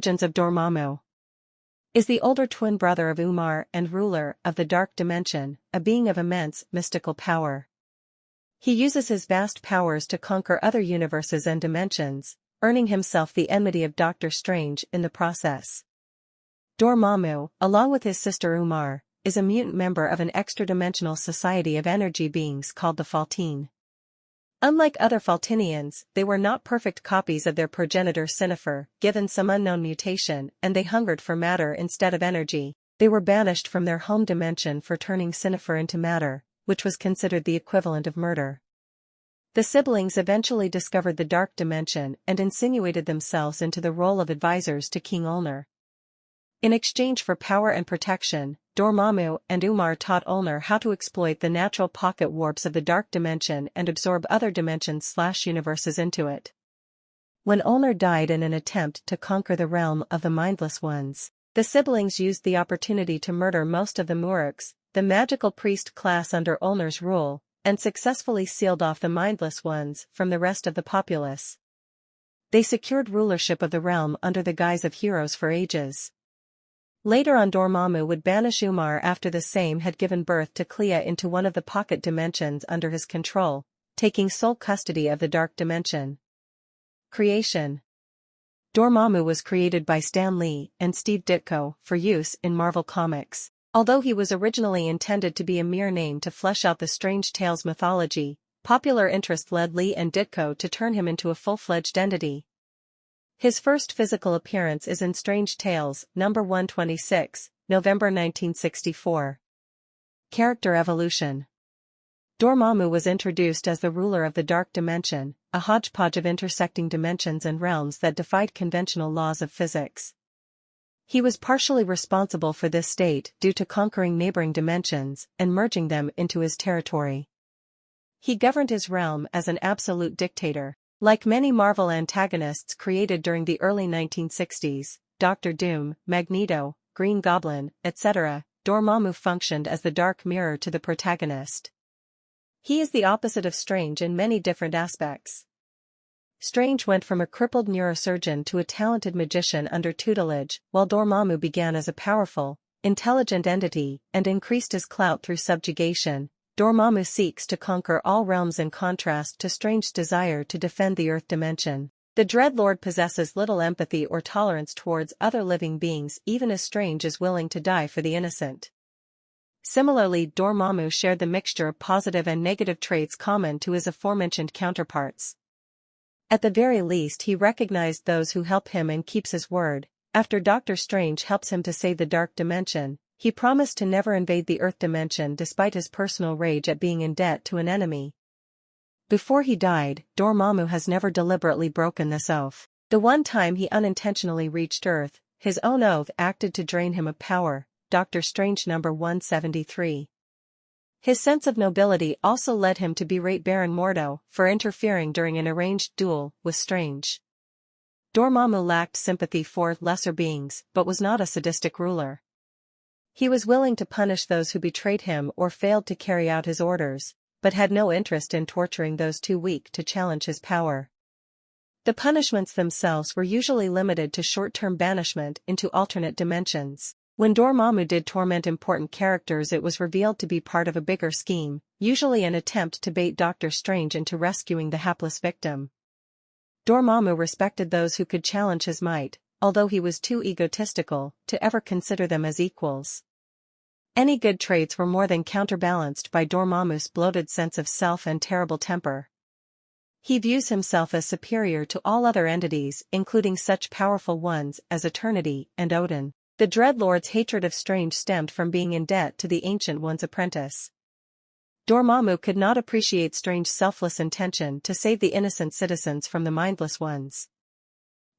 Origins of Dormammu is the older twin brother of Umar and ruler of the Dark Dimension, a being of immense mystical power. He uses his vast powers to conquer other universes and dimensions, earning himself the enmity of Doctor Strange in the process. Dormammu, along with his sister Umar, is a mutant member of an extra-dimensional society of energy beings called the Faltine. Unlike other Faltinians, they were not perfect copies of their progenitor Cinnafer, given some unknown mutation, and they hungered for matter instead of energy. They were banished from their home dimension for turning Cinnafer into matter, which was considered the equivalent of murder. The siblings eventually discovered the Dark Dimension and insinuated themselves into the role of advisors to King Ulnar. In exchange for power and protection, Dormammu and Umar taught Ulnar how to exploit the natural pocket warps of the Dark Dimension and absorb other dimensions/universes into it. When Ulnar died in an attempt to conquer the realm of the Mindless Ones, the siblings used the opportunity to murder most of the Muruks, the magical priest class under Ulnar's rule, and successfully sealed off the Mindless Ones from the rest of the populace. They secured rulership of the realm under the guise of heroes for ages. Later on, Dormammu would banish Umar after the same had given birth to Clea into one of the pocket dimensions under his control, taking sole custody of the Dark Dimension. Creation. Dormammu was created by Stan Lee and Steve Ditko for use in Marvel Comics. Although he was originally intended to be a mere name to flesh out the Strange Tales mythology, popular interest led Lee and Ditko to turn him into a full-fledged entity. His first physical appearance is in Strange Tales, number 126, November 1964. Character evolution. Dormammu was introduced as the ruler of the Dark Dimension, a hodgepodge of intersecting dimensions and realms that defied conventional laws of physics. He was partially responsible for this state due to conquering neighboring dimensions and merging them into his territory. He governed his realm as an absolute dictator. Like many Marvel antagonists created during the early 1960s, Doctor Doom, Magneto, Green Goblin, etc., Dormammu functioned as the dark mirror to the protagonist. He is the opposite of Strange in many different aspects. Strange went from a crippled neurosurgeon to a talented magician under tutelage, while Dormammu began as a powerful, intelligent entity and increased his clout through subjugation. Dormammu seeks to conquer all realms in contrast to Strange's desire to defend the Earth dimension. The Dreadlord possesses little empathy or tolerance towards other living beings, even as Strange is willing to die for the innocent. Similarly, Dormammu shared the mixture of positive and negative traits common to his aforementioned counterparts. At the very least, he recognized those who help him and keeps his word. After Doctor Strange helps him to save the Dark Dimension, he promised to never invade the Earth dimension despite his personal rage at being in debt to an enemy. Before he died, Dormammu has never deliberately broken this oath. The one time he unintentionally reached Earth, his own oath acted to drain him of power. Doctor Strange number 173. His sense of nobility also led him to berate Baron Mordo for interfering during an arranged duel with Strange. Dormammu lacked sympathy for lesser beings, but was not a sadistic ruler. He was willing to punish those who betrayed him or failed to carry out his orders, but had no interest in torturing those too weak to challenge his power. The punishments themselves were usually limited to short-term banishment into alternate dimensions. When Dormammu did torment important characters, it was revealed to be part of a bigger scheme, usually an attempt to bait Doctor Strange into rescuing the hapless victim. Dormammu respected those who could challenge his might, although he was too egotistical to ever consider them as equals. Any good traits were more than counterbalanced by Dormammu's bloated sense of self and terrible temper. He views himself as superior to all other entities, including such powerful ones as Eternity and Odin. The Dreadlord's hatred of Strange stemmed from being in debt to the Ancient One's apprentice. Dormammu could not appreciate Strange's selfless intention to save the innocent citizens from the Mindless Ones.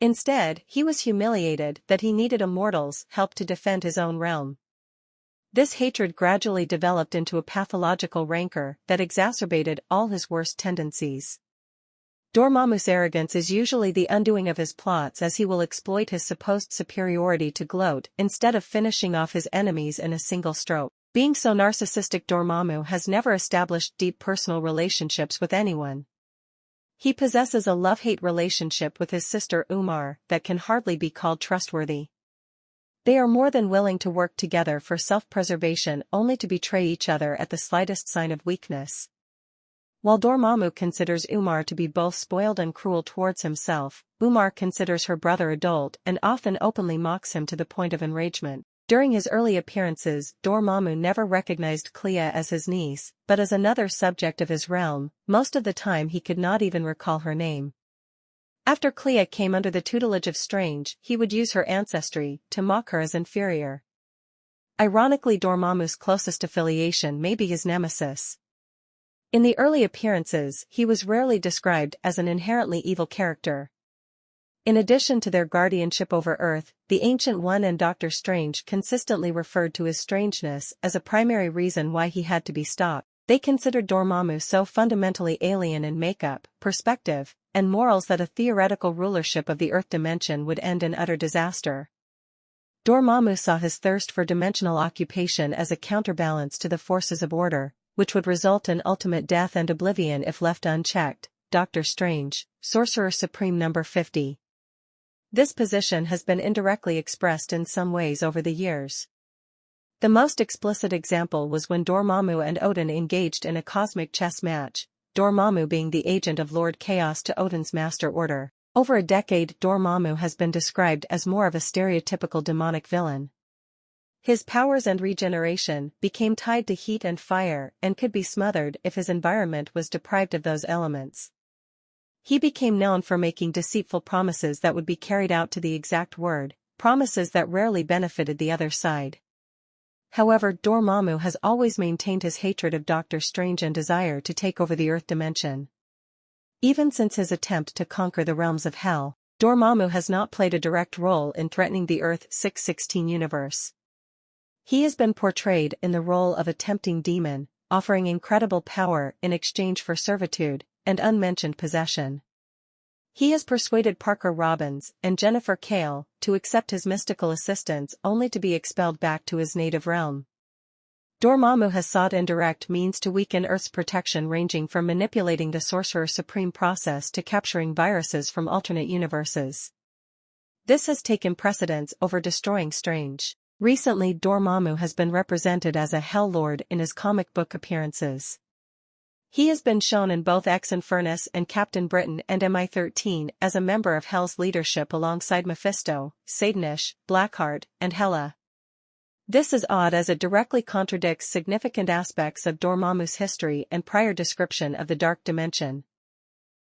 Instead, he was humiliated that he needed a mortal's help to defend his own realm. This hatred gradually developed into a pathological rancor that exacerbated all his worst tendencies. Dormammu's arrogance is usually the undoing of his plots, as he will exploit his supposed superiority to gloat instead of finishing off his enemies in a single stroke. Being so narcissistic, Dormammu has never established deep personal relationships with anyone. He possesses a love-hate relationship with his sister Umar that can hardly be called trustworthy. They are more than willing to work together for self-preservation only to betray each other at the slightest sign of weakness. While Dormammu considers Umar to be both spoiled and cruel towards himself, Umar considers her brother adult and often openly mocks him to the point of enragement. During his early appearances, Dormammu never recognized Clea as his niece, but as another subject of his realm. Most of the time he could not even recall her name. After Clea came under the tutelage of Strange, he would use her ancestry to mock her as inferior. Ironically, Dormammu's closest affiliation may be his nemesis. In the early appearances, he was rarely described as an inherently evil character. In addition to their guardianship over Earth, the Ancient One and Doctor Strange consistently referred to his strangeness as a primary reason why he had to be stopped. They considered Dormammu so fundamentally alien in makeup, perspective, and morals that a theoretical rulership of the Earth dimension would end in utter disaster. Dormammu saw his thirst for dimensional occupation as a counterbalance to the forces of order, which would result in ultimate death and oblivion if left unchecked. Doctor Strange, Sorcerer Supreme number 50. This position has been indirectly expressed in some ways over the years. The most explicit example was when Dormammu and Odin engaged in a cosmic chess match, Dormammu being the agent of Lord Chaos to Odin's Master Order. Over a decade, Dormammu has been described as more of a stereotypical demonic villain. His powers and regeneration became tied to heat and fire and could be smothered if his environment was deprived of those elements. He became known for making deceitful promises that would be carried out to the exact word, promises that rarely benefited the other side. However, Dormammu has always maintained his hatred of Doctor Strange and desire to take over the Earth dimension. Even since his attempt to conquer the realms of Hell, Dormammu has not played a direct role in threatening the Earth 616 universe. He has been portrayed in the role of a tempting demon, offering incredible power in exchange for servitude and unmentioned possession. He has persuaded Parker Robbins and Jennifer Kale to accept his mystical assistance only to be expelled back to his native realm. Dormammu has sought indirect means to weaken Earth's protection, ranging from manipulating the Sorcerer Supreme process to capturing viruses from alternate universes. This has taken precedence over destroying Strange. Recently, Dormammu has been represented as a Hell Lord in his comic book appearances. He has been shown in both Ex Infernus and Captain Britain and MI-13 as a member of Hell's leadership alongside Mephisto, Satanish, Blackheart, and Hela. This is odd as it directly contradicts significant aspects of Dormammu's history and prior description of the Dark Dimension.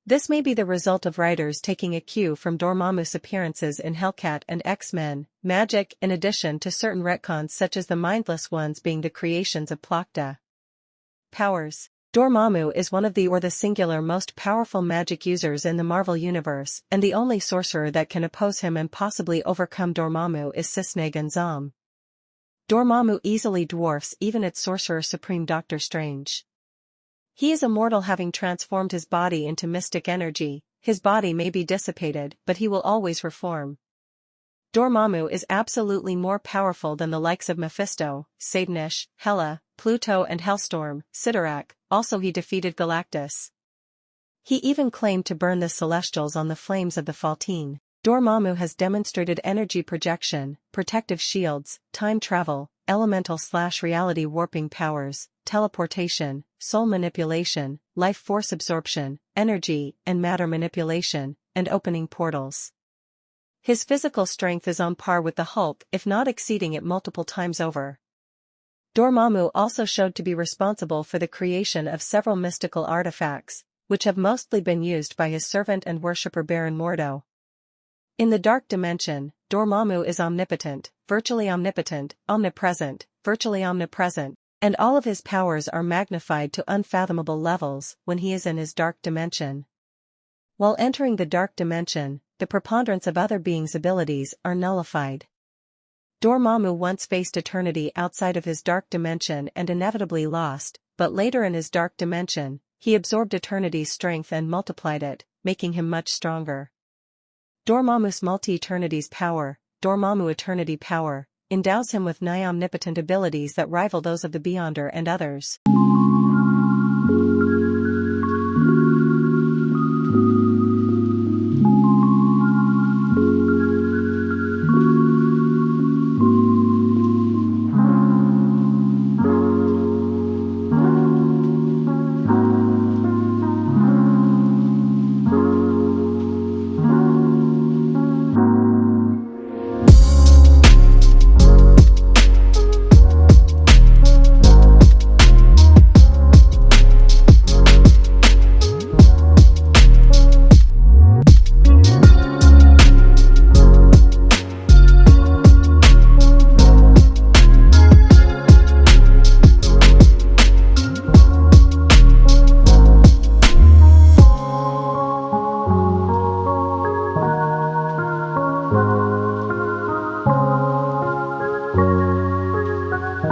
This may be the result of writers taking a cue from Dormammu's appearances in Hellcat and X-Men, Magic, in addition to certain retcons such as the Mindless Ones being the creations of Plachta. Powers. Dormammu is one of the singular most powerful magic users in the Marvel Universe, and the only sorcerer that can oppose him and possibly overcome Dormammu is Cisne-Ganzam. Dormammu easily dwarfs even its Sorcerer Supreme Doctor Strange. He is immortal, having transformed his body into mystic energy. His body may be dissipated, but he will always reform. Dormammu is absolutely more powerful than the likes of Mephisto, Satanish, Hela, Pluto and Hellstorm, Sidorak. Also he defeated Galactus. He even claimed to burn the Celestials on the flames of the Faltine. Dormammu has demonstrated energy projection, protective shields, time travel, elemental/reality warping powers, teleportation, soul manipulation, life force absorption, energy and matter manipulation, and opening portals. His physical strength is on par with the Hulk, if not exceeding it multiple times over. Dormammu also showed to be responsible for the creation of several mystical artifacts, which have mostly been used by his servant and worshipper Baron Mordo. In the Dark Dimension, Dormammu is omnipotent, virtually omnipotent, omnipresent, virtually omnipresent, and all of his powers are magnified to unfathomable levels when he is in his Dark Dimension. While entering the Dark Dimension, the preponderance of other beings' abilities are nullified. Dormammu once faced eternity outside of his Dark Dimension and inevitably lost, but later in his Dark Dimension, he absorbed eternity's strength and multiplied it, making him much stronger. Dormammu's multi-eternity's power, Dormammu Eternity Power, endows him with nigh omnipotent abilities that rival those of the Beyonder and others.